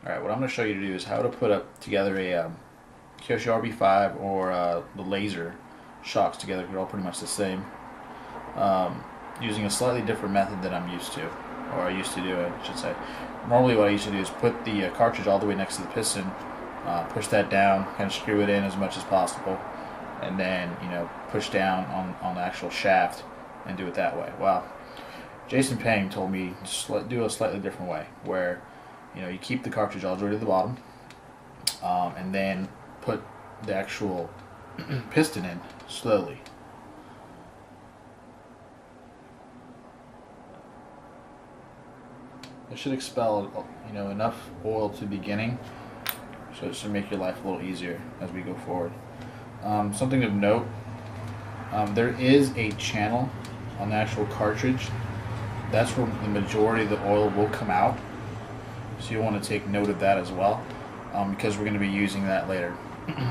Alright, what I'm going to show you to do is how to put together a Kyosho RB5 or the Lazer shocks together. They're all pretty much the same. Using a slightly different method than I'm used to, or I used to do, I should say. Normally what I used to do is put the cartridge all the way next to the piston, push that down, kind of screw it in as much as possible, and then push down on the actual shaft and do it that way. Well, Jason Payne told me to do a slightly different way, where you keep the cartridge all the way to the bottom, and then put the actual piston in slowly. It should expel enough oil to the beginning, so it should make your life a little easier as we go forward. Something of note, there is a channel on the actual cartridge. That's where the majority of the oil will come out, so you'll want to take note of that as well, because we're going to be using that later.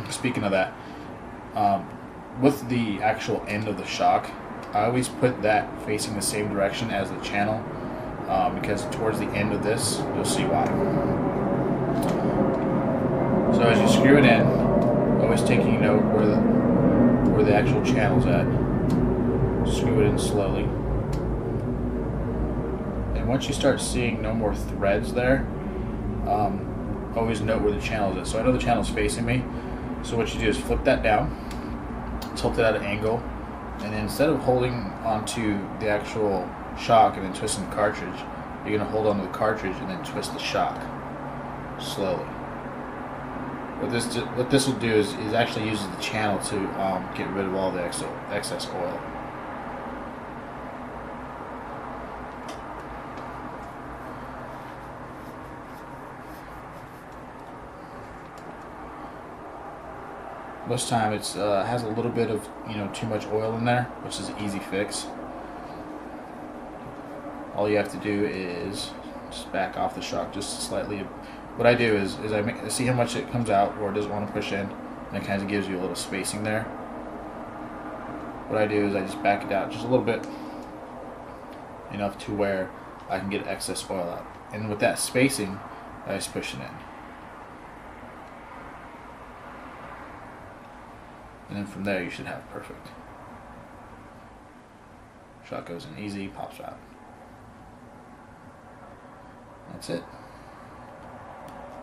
Speaking of that, with the actual end of the shock, I always put that facing the same direction as the channel, because towards the end of this, you'll see why. So as you screw it in, always taking note where the actual channel's at. Screw it in slowly. And once you start seeing no more threads there, always note where the channel is. So I know the channel's facing me, so what you do is flip that down, tilt it at an angle, and then instead of holding onto the actual shock and then twisting the cartridge, you're going to hold onto the cartridge and then twist the shock slowly. What this will do is actually uses the channel to get rid of all the excess oil. Most time it has a little bit of too much oil in there, which is an easy fix. All you have to do is just back off the shock just slightly. What I do is I see how much it comes out or it doesn't want to push in, and it kind of gives you a little spacing there. What I do is I just back it out just a little bit, enough to where I can get excess oil out. And with that spacing, I just push it in. And then from there you should have perfect. Shot goes in easy, pops out. That's it.